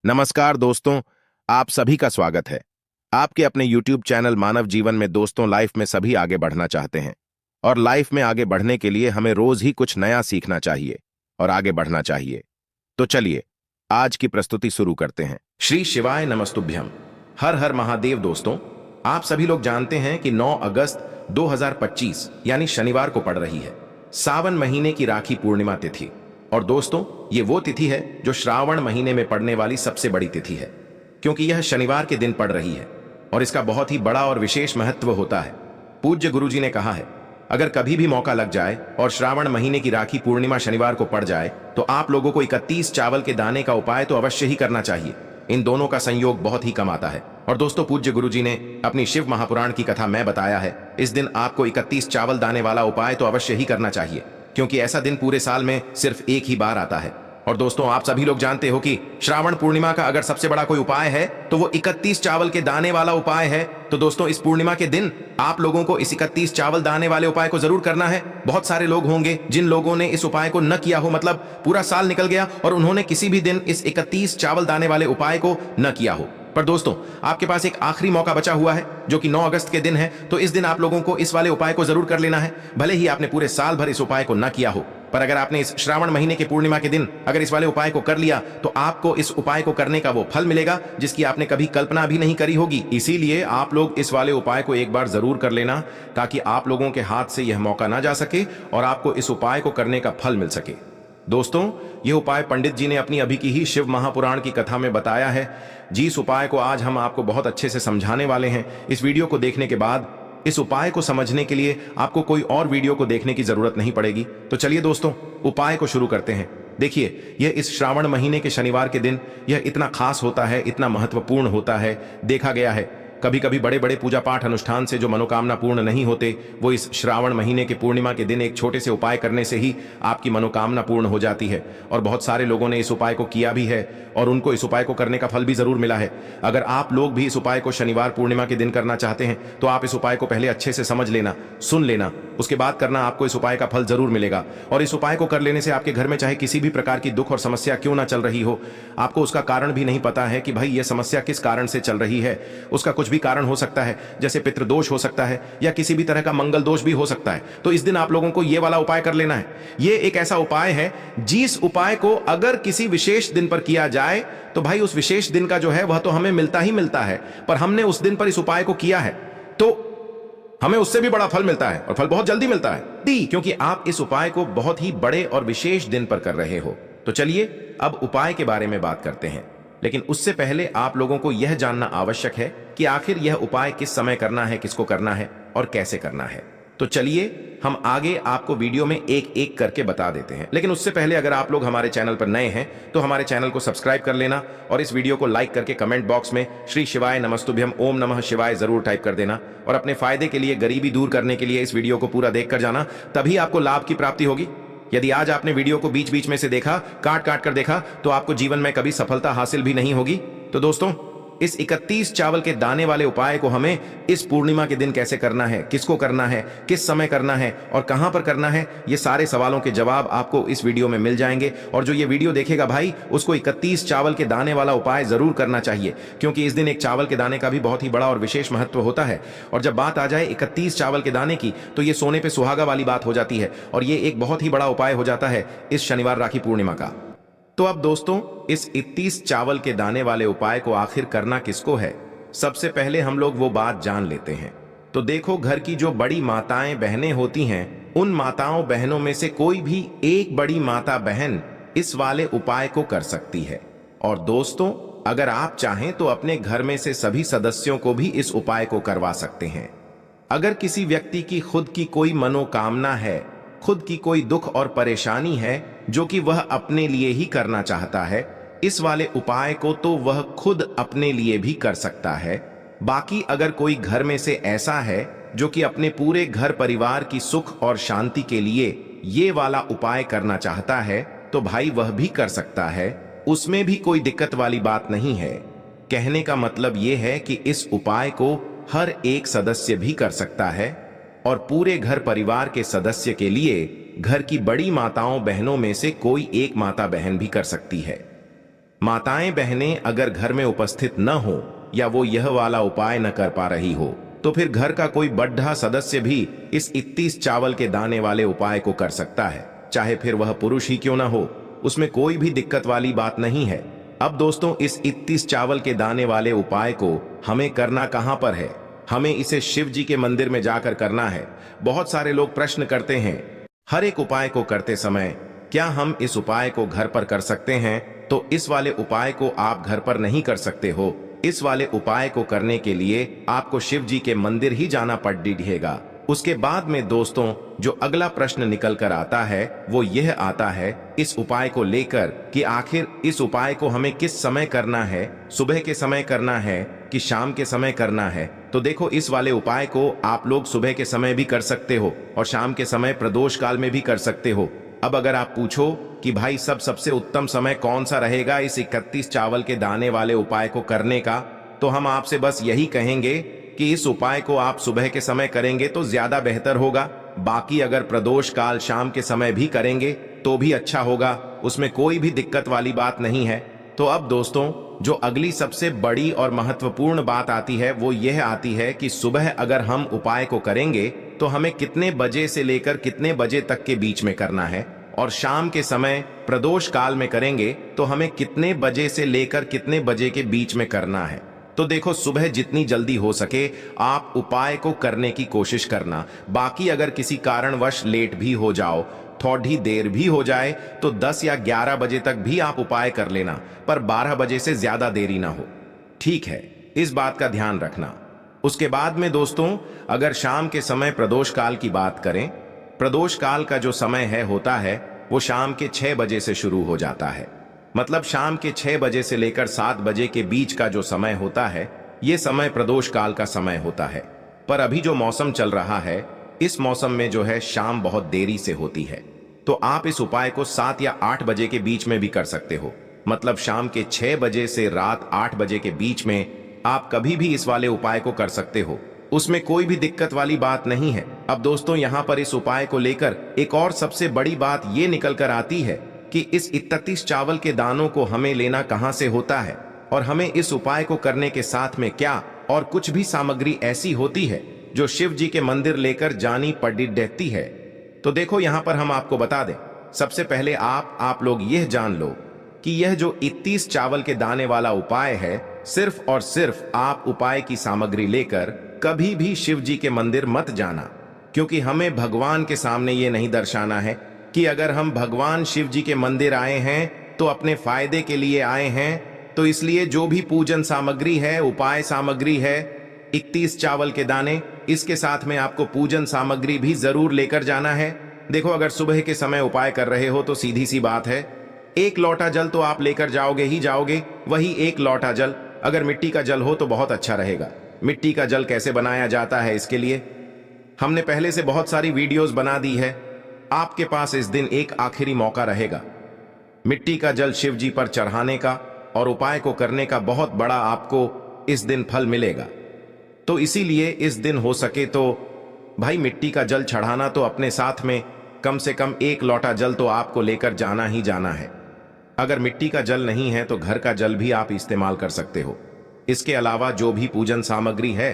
नमस्कार दोस्तों, आप सभी का स्वागत है। आपके अपने YouTube चैनल मानव जीवन में दोस्तों लाइफ में सभी आगे बढ़ना चाहते हैं और लाइफ में आगे बढ़ने के लिए हमें रोज ही कुछ नया सीखना चाहिए और आगे बढ़ना चाहिए। तो चलिए आज की प्रस्तुति शुरू करते हैं। श्री शिवाय नमस्तुभ्यम। हर हर महादेव। दोस्तों, आप सभी लोग जानते हैं कि 9 अगस्त 2025 यानी शनिवार को पड़ रही है सावन महीने की राखी पूर्णिमा तिथि। और दोस्तों, ये वो तिथि है जो श्रावण महीने में पड़ने वाली सबसे बड़ी तिथि है, क्योंकि यह शनिवार के दिन पड़ रही है और इसका बहुत ही बड़ा और विशेष महत्व होता है। पूज्य गुरुजी ने कहा है, अगर कभी भी मौका लग जाए और श्रावण महीने की राखी पूर्णिमा शनिवार को पड़ जाए तो आप लोगों को 31 चावल के दाने का उपाय तो अवश्य ही करना चाहिए। इन दोनों का संयोग बहुत ही कम आता है। और दोस्तों, पूज्य गुरुजी ने अपनी शिव महापुराण की कथा में बताया है, इस दिन आपको 31 चावल दाने वाला उपाय तो अवश्य ही करना चाहिए, क्योंकि ऐसा दिन पूरे साल में सिर्फ एक ही बार आता है। और दोस्तों, आप सभी लोग जानते हो कि श्रावण पूर्णिमा का अगर सबसे बड़ा कोई उपाय है तो वो 31 चावल के दाने वाला उपाय है। तो दोस्तों, इस पूर्णिमा के दिन आप लोगों को इस 31 चावल दाने वाले उपाय को जरूर करना है। बहुत सारे लोग होंगे जिन लोगों ने इस उपाय को न किया हो, मतलब पूरा साल निकल गया और उन्होंने किसी भी दिन इस 31 चावल दाने वाले उपाय को न किया हो। पर दोस्तों, आपके पास एक आखिरी मौका बचा हुआ है जो कि 9 अगस्त के दिन है। तो इस दिन आप लोगों को इस वाले उपाय को जरूर कर लेना है। भले ही आपने पूरे साल भर इस उपाय को न किया हो, पर अगर आपने इस श्रावण महीने के पूर्णिमा के दिन अगर इस वाले उपाय को कर लिया तो आपको इस उपाय को करने का वो फल मिलेगा जिसकी आपने कभी कल्पना भी नहीं करी होगी। इसीलिए आप लोग इस वाले उपाय को एक बार जरूर कर लेना, ताकि आप लोगों के हाथ से यह मौका ना जा सके और आपको इस उपाय को करने का फल मिल सके। दोस्तों, यह उपाय पंडित जी ने अपनी अभी की ही शिव महापुराण की कथा में बताया है। जिस उपाय को आज हम आपको बहुत अच्छे से समझाने वाले हैं, इस वीडियो को देखने के बाद इस उपाय को समझने के लिए आपको कोई और वीडियो को देखने की जरूरत नहीं पड़ेगी। तो चलिए दोस्तों, उपाय को शुरू करते हैं। देखिए, यह इस श्रावण महीने के शनिवार के दिन यह इतना खास होता है, इतना महत्वपूर्ण होता है। देखा गया है कभी कभी बड़े बड़े पूजा पाठ अनुष्ठान से जो मनोकामना पूर्ण नहीं होते, वो इस श्रावण महीने के पूर्णिमा के दिन एक छोटे से उपाय करने से ही आपकी मनोकामना पूर्ण हो जाती है। और बहुत सारे लोगों ने इस उपाय को किया भी है और उनको इस उपाय को करने का फल भी जरूर मिला है। अगर आप लोग भी इस उपाय को शनिवार पूर्णिमा के दिन करना चाहते हैं तो आप इस उपाय को पहले अच्छे से समझ लेना, सुन लेना, उसके बाद करना। आपको इस उपाय का फल जरूर मिलेगा। और इस उपाय को कर लेने से आपके घर में चाहे किसी भी प्रकार की दुख और समस्या क्यों ना चल रही हो, आपको उसका कारण भी नहीं पता है कि भाई यह समस्या किस कारण से चल रही है, उसका कुछ भी कारण हो सकता है, जैसे पितृदोष हो सकता है या किसी भी तरह का मंगल दोष भी हो सकता है। तो इस दिन आप लोगों को यह वाला उपाय कर लेना है। यह एक ऐसा उपाय है जिस उपाय को अगर किसी विशेष दिन पर किया जाए तो भाई उस विशेष दिन का जो है वह तो हमें मिलता ही मिलता है, पर हमने उस दिन पर इस उपाय को किया है तो हमें उससे भी बड़ा फल मिलता है और फल बहुत जल्दी मिलता है, क्योंकि आप इस उपाय को बहुत ही बड़े और विशेष दिन पर कर रहे हो। तो चलिए अब उपाय के बारे में बात करते हैं, लेकिन उससे पहले आप लोगों को यह जानना आवश्यक है कि आखिर यह उपाय किस समय करना है, किसको करना है और कैसे करना है। तो चलिए हम आगे आपको वीडियो में एक एक करके बता देते हैं। लेकिन उससे पहले अगर आप लोग हमारे चैनल पर नए हैं तो हमारे चैनल को सब्सक्राइब कर लेना और इस वीडियो को लाइक करके कमेंट बॉक्स में श्री शिवाय नमस्तुभ्यम ओम नमः शिवाय जरूर टाइप कर देना। और अपने फायदे के लिए, गरीबी दूर करने के लिए इस वीडियो को पूरा देख कर जाना, तभी आपको लाभ की प्राप्ति होगी। यदि आज आपने वीडियो को बीच बीच में से देखा, काट काट कर देखा, तो आपको जीवन में कभी सफलता हासिल भी नहीं होगी। तो दोस्तों, इस 31 चावल के दाने वाले उपाय को हमें इस पूर्णिमा के दिन कैसे करना है, किसको करना है, किस समय करना है और कहां पर करना है, ये सारे सवालों के जवाब आपको इस वीडियो में मिल जाएंगे। और जो ये वीडियो देखेगा भाई, उसको 31 चावल के दाने वाला उपाय जरूर करना चाहिए, क्योंकि इस दिन एक चावल के दाने का भी बहुत ही बड़ा और विशेष महत्व होता है। और जब बात आ जाए 31 चावल के दाने की, तो ये सोने पे सुहागा वाली बात हो जाती है और ये एक बहुत ही बड़ा उपाय हो जाता है इस शनिवार राखी पूर्णिमा का। तो अब दोस्तों, इस 31 चावल के दाने वाले उपाय को आखिर करना किसको है, सबसे पहले हम लोग वो बात जान लेते हैं। तो देखो, घर की जो बड़ी माताएं बहनें होती हैं, उन माताओं बहनों में से कोई भी एक बड़ी माता बहन इस वाले उपाय को कर सकती है। और दोस्तों, अगर आप चाहें तो अपने घर में से सभी सदस्यों को भी इस उपाय को करवा सकते हैं। अगर किसी व्यक्ति की खुद की कोई मनोकामना है, खुद की कोई दुख और परेशानी है जो कि वह अपने लिए ही करना चाहता है, इस वाले उपाय को तो वह खुद अपने लिए भी कर सकता है। बाकी अगर कोई घर में से ऐसा है जो कि अपने पूरे घर परिवार की सुख और शांति के लिए ये वाला उपाय करना चाहता है, तो भाई वह भी कर सकता है, उसमें भी कोई दिक्कत वाली बात नहीं है। कहने का मतलब ये है कि इस उपाय को हर एक सदस्य भी कर सकता है और पूरे घर परिवार के सदस्य के लिए घर की बड़ी माताओं बहनों में से कोई एक माता बहन भी कर सकती है। माताएं बहनें अगर घर में उपस्थित न हो या वो यह वाला उपाय न कर पा रही हो तो फिर घर का कोई बड्ढा सदस्य भी इस 31 चावल के दाने वाले उपाय को कर सकता है, चाहे फिर वह पुरुष ही क्यों ना हो। उसमें कोई भी दिक्कत वाली बात नहीं है। अब दोस्तों, इस 31 चावल के दाने वाले उपाय को हमें करना कहां पर है? हमें इसे शिव जी के मंदिर में जाकर करना है। बहुत सारे लोग प्रश्न करते हैं, हर एक उपाय को करते समय क्या हम इस उपाय को घर पर कर सकते हैं? तो इस वाले उपाय को आप घर पर नहीं कर सकते हो। इस वाले उपाय को करने के लिए आपको शिव जी के मंदिर ही जाना पड़ेगा। उसके बाद में दोस्तों, जो अगला प्रश्न निकल कर आता है वो यह आता है इस उपाय को लेकर कि आखिर इस उपाय को हमें किस समय करना है, सुबह के समय करना है कि शाम के समय करना है। तो देखो, इस वाले उपाय को आप लोग सुबह के समय भी कर सकते हो और शाम के समय प्रदोष काल में भी कर सकते हो। अब अगर आप पूछो कि भाई सबसे उत्तम समय कौन सा रहेगा इस 31 चावल के दाने वाले उपाय को करने का, तो हम आपसे बस यही कहेंगे कि इस उपाय को आप सुबह के समय करेंगे तो ज्यादा बेहतर होगा। बाकी अगर प्रदोष काल शाम के समय भी करेंगे तो भी अच्छा होगा, उसमें कोई भी दिक्कत वाली बात नहीं है। तो अब दोस्तों, जो अगली सबसे बड़ी और महत्वपूर्ण बात आती है वो यह आती है कि सुबह अगर हम उपाय को करेंगे तो हमें कितने बजे से लेकर कितने बजे तक के बीच में करना है, और शाम के समय प्रदोष काल में करेंगे तो हमें कितने बजे से लेकर कितने बजे के बीच में करना है। तो देखो, सुबह जितनी जल्दी हो सके आप उपाय को करने की कोशिश करना। बाकी अगर किसी कारणवश लेट भी हो जाओ, थोड़ी देर भी हो जाए, तो 10 या 11 बजे तक भी आप उपाय कर लेना, पर 12 बजे से ज्यादा देरी ना हो। ठीक है, इस बात का ध्यान रखना। उसके बाद में दोस्तों, अगर शाम के समय प्रदोष काल की बात करें, प्रदोष काल का जो समय होता है वो शाम के 6 बजे से शुरू हो जाता है। मतलब शाम के 6 बजे से लेकर 7 बजे के बीच का जो समय होता है ये समय प्रदोष काल का समय होता है। पर अभी जो मौसम चल रहा है, इस मौसम में जो है शाम बहुत देरी से होती है, तो आप इस उपाय को 7 या 8 बजे के बीच में भी कर सकते हो। मतलब शाम के 6 बजे से रात 8 बजे के बीच में आप कभी भी इस वाले उपाय को कर सकते हो, उसमें कोई भी दिक्कत वाली बात नहीं है। अब दोस्तों, यहाँ पर इस उपाय को लेकर एक और सबसे बड़ी बात ये निकल कर आती है कि इस 31 चावल के दानों को हमें लेना कहां से होता है, और हमें इस उपाय को करने के साथ में क्या और कुछ भी सामग्री ऐसी होती है जो शिव जी के मंदिर लेकर जानी पड़ती है। तो देखो, यहां पर हम आपको बता दें, सबसे पहले आप लोग यह जान लो कि यह जो 31 चावल के दाने वाला उपाय है, सिर्फ और सिर्फ आप उपाय की सामग्री लेकर कभी भी शिव जी के मंदिर मत जाना, क्योंकि हमें भगवान के सामने ये नहीं दर्शाना है कि अगर हम भगवान शिव जी के मंदिर आए हैं तो अपने फायदे के लिए आए हैं। तो इसलिए जो भी पूजन सामग्री है, उपाय सामग्री है, 31 चावल के दाने, इसके साथ में आपको पूजन सामग्री भी जरूर लेकर जाना है। देखो, अगर सुबह के समय उपाय कर रहे हो तो सीधी सी बात है, 1 लोटा जल तो आप लेकर जाओगे ही जाओगे। वही 1 लोटा जल अगर मिट्टी का जल हो तो बहुत अच्छा रहेगा। मिट्टी का जल कैसे बनाया जाता है, इसके लिए हमने पहले से बहुत सारी वीडियोस बना दी है। आपके पास इस दिन एक आखिरी मौका रहेगा मिट्टी का जल शिव जी पर चढ़ाने का और उपाय को करने का। बहुत बड़ा आपको इस दिन फल मिलेगा। तो इसीलिए इस दिन हो सके तो भाई मिट्टी का जल चढ़ाना तो अपने साथ में कम से कम 1 लोटा जल तो आपको लेकर जाना ही जाना है। अगर मिट्टी का जल नहीं है तो घर का जल भी आप इस्तेमाल कर सकते हो। इसके अलावा जो भी पूजन सामग्री है,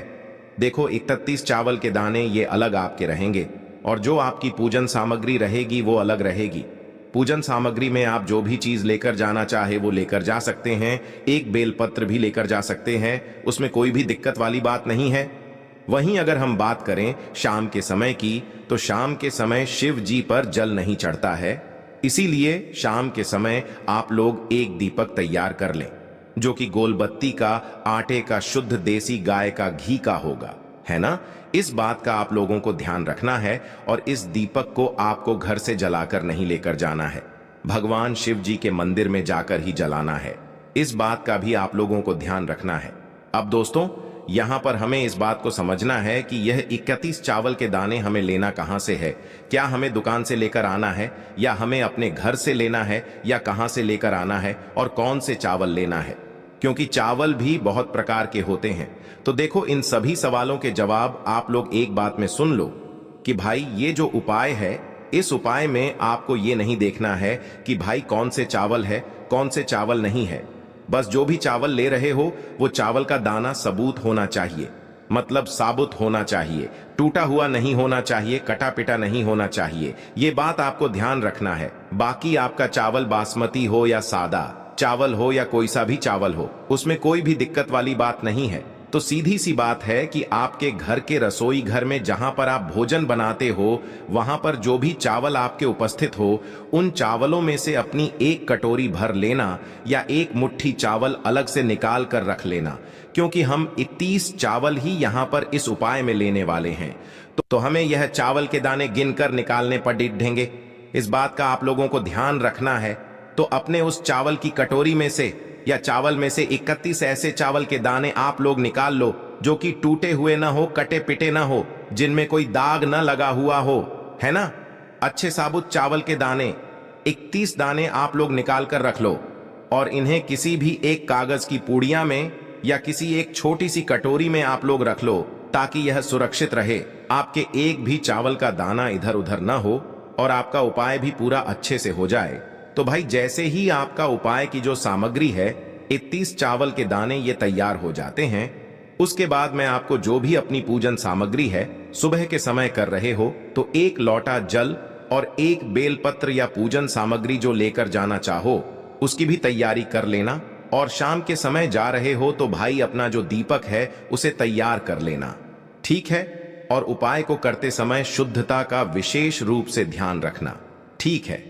देखो 31 चावल के दाने ये अलग आपके रहेंगे और जो आपकी पूजन सामग्री रहेगी वो अलग रहेगी। पूजन सामग्री में आप जो भी चीज लेकर जाना चाहे वो लेकर जा सकते हैं। एक बेलपत्र भी लेकर जा सकते हैं, उसमें कोई भी दिक्कत वाली बात नहीं है। वहीं अगर हम बात करें शाम के समय की, तो शाम के समय शिव जी पर जल नहीं चढ़ता है। इसीलिए शाम के समय आप लोग एक दीपक तैयार कर लें, जो कि गोलबत्ती का, आटे का, शुद्ध देसी गाय का घी का होगा, है ना। इस बात का आप लोगों को ध्यान रखना है और इस दीपक को आपको घर से जलाकर नहीं लेकर जाना है, भगवान शिव जी के मंदिर में जाकर ही जलाना है। इस बात का भी आप लोगों को ध्यान रखना है। अब दोस्तों, यहां पर हमें इस बात को समझना है कि यह 31 चावल के दाने हमें लेना कहां से है। क्या हमें दुकान से लेकर आना है, या हमें अपने घर से लेना है, या कहां से लेकर आना है, और कौन से चावल लेना है, क्योंकि चावल भी बहुत प्रकार के होते हैं। तो देखो, इन सभी सवालों के जवाब आप लोग एक बात में सुन लो कि भाई ये जो उपाय है, इस उपाय में आपको ये नहीं देखना है कि भाई कौन से चावल है, कौन से चावल नहीं है। बस जो भी चावल ले रहे हो वो चावल का दाना सबूत होना चाहिए, मतलब साबुत होना चाहिए, टूटा हुआ नहीं होना चाहिए, कटा पिटा नहीं होना चाहिए। ये बात आपको ध्यान रखना है। बाकी आपका चावल बासमती हो या सादा चावल हो या कोई सा भी चावल हो, उसमें कोई भी दिक्कत वाली बात नहीं है। तो सीधी सी बात है कि आपके घर के रसोई घर में जहां पर आप भोजन बनाते हो वहां पर जो भी चावल आपके उपस्थित हो, उन चावलों में से अपनी एक कटोरी भर लेना या एक मुट्ठी चावल अलग से निकाल कर रख लेना, क्योंकि हम 31 चावल ही यहां पर इस उपाय में लेने वाले हैं। तो हमें यह चावल के दाने गिनकर निकालने पर डिढेंगे। इस बात का आप लोगों को ध्यान रखना है। तो अपने उस चावल की कटोरी में से या चावल में से 31 ऐसे चावल के दाने आप लोग निकाल लो जो कि टूटे हुए ना हो, कटे पिटे ना हो, जिनमें कोई दाग ना लगा हुआ हो, है ना। अच्छे साबुत चावल के दाने 31 दाने आप लोग निकाल कर रख लो और इन्हें किसी भी एक कागज की पुड़िया में या किसी एक छोटी सी कटोरी में आप लोग रख लो, ताकि यह सुरक्षित रहे, आपके एक भी चावल का दाना इधर उधर ना हो और आपका उपाय भी पूरा अच्छे से हो जाए। तो भाई जैसे ही आपका उपाय की जो सामग्री है 31 चावल के दाने ये तैयार हो जाते हैं, उसके बाद मैं आपको जो भी अपनी पूजन सामग्री है सुबह के समय कर रहे हो तो एक लोटा जल और एक बेलपत्र या पूजन सामग्री जो लेकर जाना चाहो उसकी भी तैयारी कर लेना। और शाम के समय जा रहे हो तो भाई अपना जो दीपक है उसे तैयार कर लेना, ठीक है। और उपाय को करते समय शुद्धता का विशेष रूप से ध्यान रखना, ठीक है।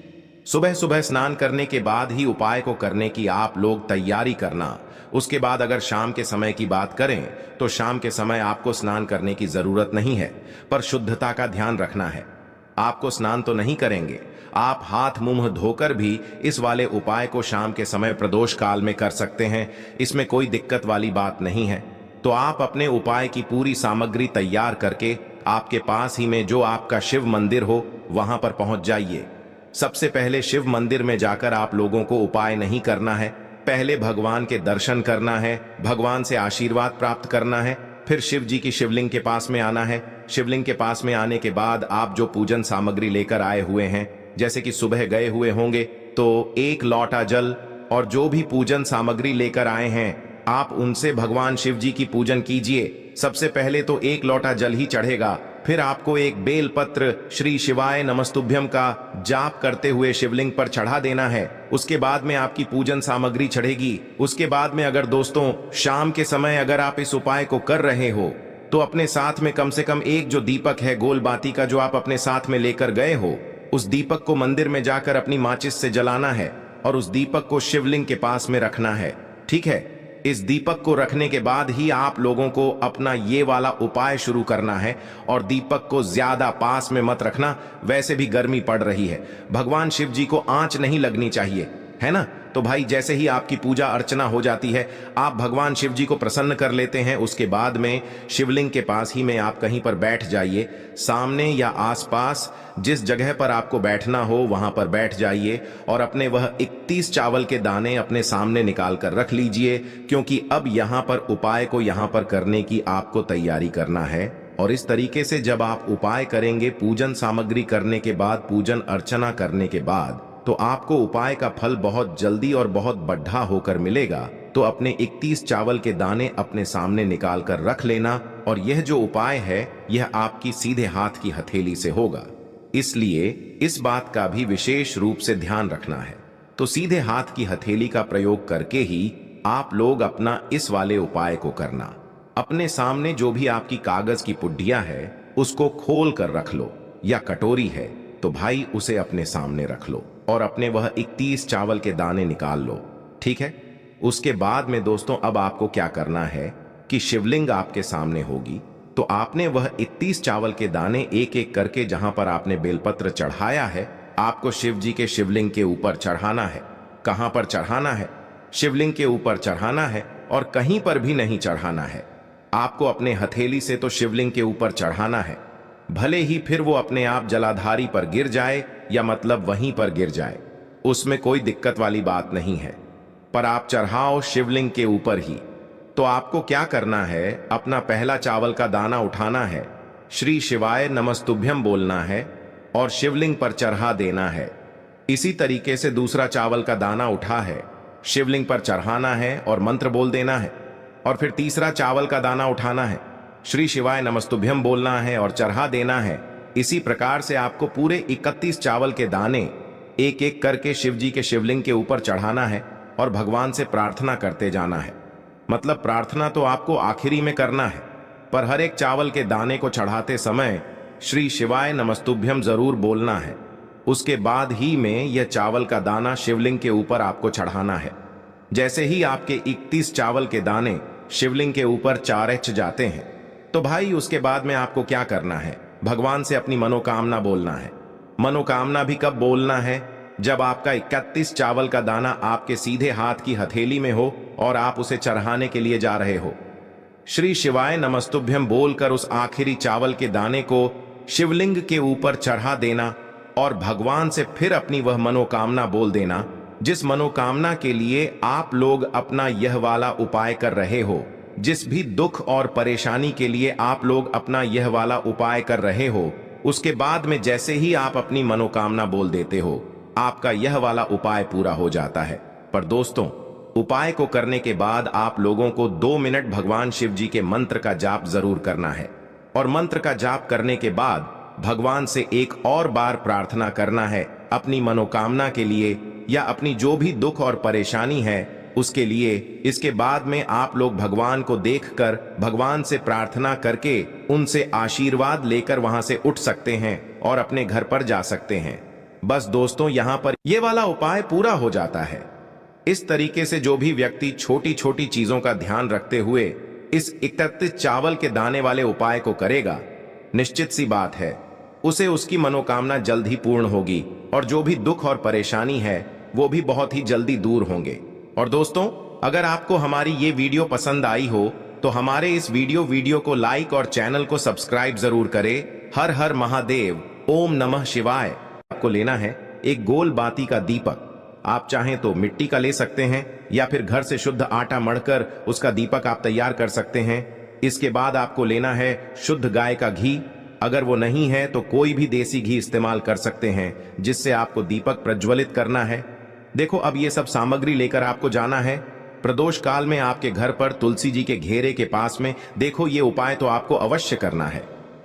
सुबह सुबह स्नान करने के बाद ही उपाय को करने की आप लोग तैयारी करना। उसके बाद अगर शाम के समय की बात करें तो शाम के समय आपको स्नान करने की जरूरत नहीं है, पर शुद्धता का ध्यान रखना है। आपको स्नान तो नहीं करेंगे, आप हाथ मुंह धोकर भी इस वाले उपाय को शाम के समय प्रदोष काल में कर सकते हैं, इसमें कोई दिक्कत वाली बात नहीं है। तो आप अपने उपाय की पूरी सामग्री तैयार करके आपके पास ही में जो आपका शिव मंदिर हो वहां पर पहुंच जाइए। सबसे पहले शिव मंदिर में जाकर आप लोगों को उपाय नहीं करना है, पहले भगवान के दर्शन करना है, भगवान से आशीर्वाद प्राप्त करना है, फिर शिव जी की शिवलिंग के पास में आना है। शिवलिंग के पास में आने के बाद आप जो पूजन सामग्री लेकर आए हुए हैं, जैसे कि सुबह गए हुए होंगे तो एक लोटा जल और जो भी पूजन सामग्री लेकर आए हैं आप उनसे भगवान शिव जी की पूजन कीजिए। सबसे पहले तो एक लोटा जल ही चढ़ेगा, फिर आपको एक बेल पत्र श्री शिवाय नमस्तुभ्यम का जाप करते हुए शिवलिंग पर चढ़ा देना है। उसके बाद में आपकी पूजन सामग्री चढ़ेगी। उसके बाद में अगर दोस्तों शाम के समय अगर आप इस उपाय को कर रहे हो तो अपने साथ में कम से कम एक जो दीपक है गोल बाती का जो आप अपने साथ में लेकर गए हो, उस दीपक को मंदिर में जाकर अपनी माचिस से जलाना है और उस दीपक को शिवलिंग के पास में रखना है, ठीक है। इस दीपक को रखने के बाद ही आप लोगों को अपना ये वाला उपाय शुरू करना है और दीपक को ज्यादा पास में मत रखना, वैसे भी गर्मी पड़ रही है, भगवान शिव जी को आंच नहीं लगनी चाहिए, है ना। तो भाई जैसे ही आपकी पूजा अर्चना हो जाती है आप भगवान शिव जी को प्रसन्न कर लेते हैं, उसके बाद में शिवलिंग के पास ही में आप कहीं पर बैठ जाइए, सामने या आसपास जिस जगह पर आपको बैठना हो वहां पर बैठ जाइए और अपने वह 31 चावल के दाने अपने सामने निकाल कर रख लीजिए, क्योंकि अब यहां पर उपाय को यहां पर करने की आपको तैयारी करना है। और इस तरीके से जब आप उपाय करेंगे, पूजन सामग्री करने के बाद, पूजन अर्चना करने के बाद, तो आपको उपाय का फल बहुत जल्दी और बहुत बढ़ा होकर मिलेगा। तो अपने 31 चावल के दाने अपने सामने निकाल कर रख लेना और यह जो उपाय है यह आपकी सीधे हाथ की हथेली से होगा, इसलिए इस बात का भी विशेष रूप से ध्यान रखना है। तो सीधे हाथ की हथेली का प्रयोग करके ही आप लोग अपना इस वाले उपाय को करना। अपने सामने जो भी आपकी कागज की पुड्डिया है उसको खोल कर रख लो, या कटोरी है तो भाई उसे अपने सामने रख लो और अपने वह 31 चावल के दाने निकाल लो, ठीक है। उसके बाद में दोस्तों अब आपको क्या करना है कि शिवलिंग आपके सामने होगी, तो आपने वह 31 चावल के दाने एक एक करके जहां पर आपने बेलपत्र चढ़ाया है आपको शिव जी के शिवलिंग के ऊपर चढ़ाना है। कहां पर चढ़ाना है? शिवलिंग के ऊपर चढ़ाना है और कहीं पर भी नहीं चढ़ाना है। आपको अपने हथेली से तो शिवलिंग के ऊपर चढ़ाना है, भले ही फिर वो अपने आप जलाधारी पर गिर जाए या मतलब वहीं पर गिर जाए, उसमें कोई दिक्कत वाली बात नहीं है, पर आप चढ़ाओ शिवलिंग के ऊपर ही। तो आपको क्या करना है, अपना पहला चावल का दाना उठाना है, श्री शिवाय नमस्तुभ्यम बोलना है और शिवलिंग पर चढ़ा देना है। इसी तरीके से दूसरा चावल का दाना उठा है, शिवलिंग पर चढ़ाना है और मंत्र बोल देना है। और फिर तीसरा चावल का दाना उठाना है, श्री शिवाय नमस्तुभ्यम बोलना है और चढ़ा देना है। इसी प्रकार से आपको पूरे 31 चावल के दाने एक एक करके शिव जी के शिवलिंग के ऊपर चढ़ाना है और भगवान से प्रार्थना करते जाना है। मतलब प्रार्थना तो आपको आखिरी में करना है, पर हर एक चावल के दाने को चढ़ाते समय श्री शिवाय नमस्तुभ्यम जरूर बोलना है। उसके बाद ही में यह चावल का दाना शिवलिंग के ऊपर आपको चढ़ाना है। जैसे ही आपके 31 चावल के दाने शिवलिंग के ऊपर चारच जाते हैं, तो भाई उसके बाद में आपको क्या करना है, भगवान से अपनी मनोकामना बोलना है। मनोकामना भी कब बोलना है, जब आपका 31 चावल का दाना आपके सीधे हाथ की हथेली में हो और आप उसे चढ़ाने के लिए जा रहे हो। श्री शिवाय नमस्तुभ्यम बोलकर उस आखिरी चावल के दाने को शिवलिंग के ऊपर चढ़ा देना और भगवान से फिर अपनी वह मनोकामना बोल देना, जिस मनोकामना के लिए आप लोग अपना यह वाला उपाय कर रहे हो। जिस भी दुख और परेशानी के लिए आप लोग अपना यह वाला उपाय कर रहे हो, उसके बाद में जैसे ही आप अपनी मनोकामना बोल देते हो, आपका यह वाला उपाय पूरा हो जाता है। पर दोस्तों, उपाय को करने के बाद आप लोगों को 2 मिनट भगवान शिव जी के मंत्र का जाप जरूर करना है। और मंत्र का जाप करने के बाद भगवान से एक और बार प्रार्थना करना है अपनी मनोकामना के लिए या अपनी जो भी दुख और परेशानी है उसके लिए। इसके बाद में आप लोग भगवान को देखकर भगवान से प्रार्थना करके उनसे आशीर्वाद लेकर वहां से उठ सकते हैं और अपने घर पर जा सकते हैं। बस दोस्तों, यहां पर यह वाला उपाय पूरा हो जाता है। इस तरीके से जो भी व्यक्ति छोटी छोटी चीजों का ध्यान रखते हुए इस 31 चावल के दाने वाले उपाय को करेगा, निश्चित सी बात है उसे उसकी मनोकामना जल्द ही पूर्ण होगी और जो भी दुख और परेशानी है वो भी बहुत ही जल्दी दूर होंगे। और दोस्तों, अगर आपको हमारी ये वीडियो पसंद आई हो तो हमारे इस वीडियो को लाइक और चैनल को सब्सक्राइब जरूर करें। हर हर महादेव, ओम नमः शिवाय। आपको लेना है एक गोल बाती का दीपक। आप चाहें तो मिट्टी का ले सकते हैं या फिर घर से शुद्ध आटा मढ़कर उसका दीपक आप तैयार कर सकते हैं। इसके बाद आपको लेना है शुद्ध गाय का घी। अगर वो नहीं है तो कोई भी देसी घी इस्तेमाल कर सकते हैं, जिससे आपको दीपक प्रज्वलित करना है। देखो, अब ये सब सामग्री लेकर आपको जाना है प्रदोष काल में आपके घर पर तुलसी जी के घेरे के पास में। देखो, ये उपाय तो आपको अवश्य करना है।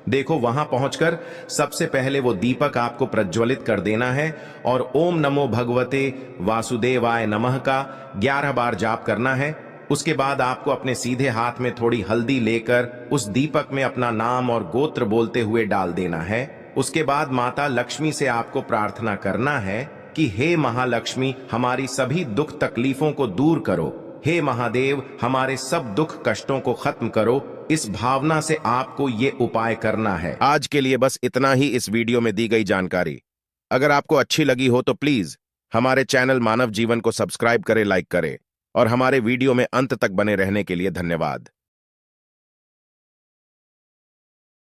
देखो, वहां पहुंचकर सबसे पहले वो दीपक आपको प्रज्वलित कर देना है और ओम नमो भगवते वासुदेवाय नमः का 11 बार जाप करना है। उसके बाद आपको अपने सीधे हाथ में थोड़ी हल्दी लेकर उस दीपक में अपना नाम और गोत्र बोलते हुए डाल देना है। उसके बाद माता लक्ष्मी से आपको प्रार्थना करना है कि हे महालक्ष्मी, हमारी सभी दुख तकलीफों को दूर करो। हे महादेव, हमारे सब दुख कष्टों को खत्म करो। इस भावना से आपको ये उपाय करना है। आज के लिए बस इतना ही इस वीडियो में दी गई जानकारी। अगर आपको अच्छी लगी हो तो प्लीज हमारे चैनल मानव जीवन को सब्सक्राइब करें, लाइक करें और हमारे वीडियो में अंत तक बने रहने के लिए धन्यवाद।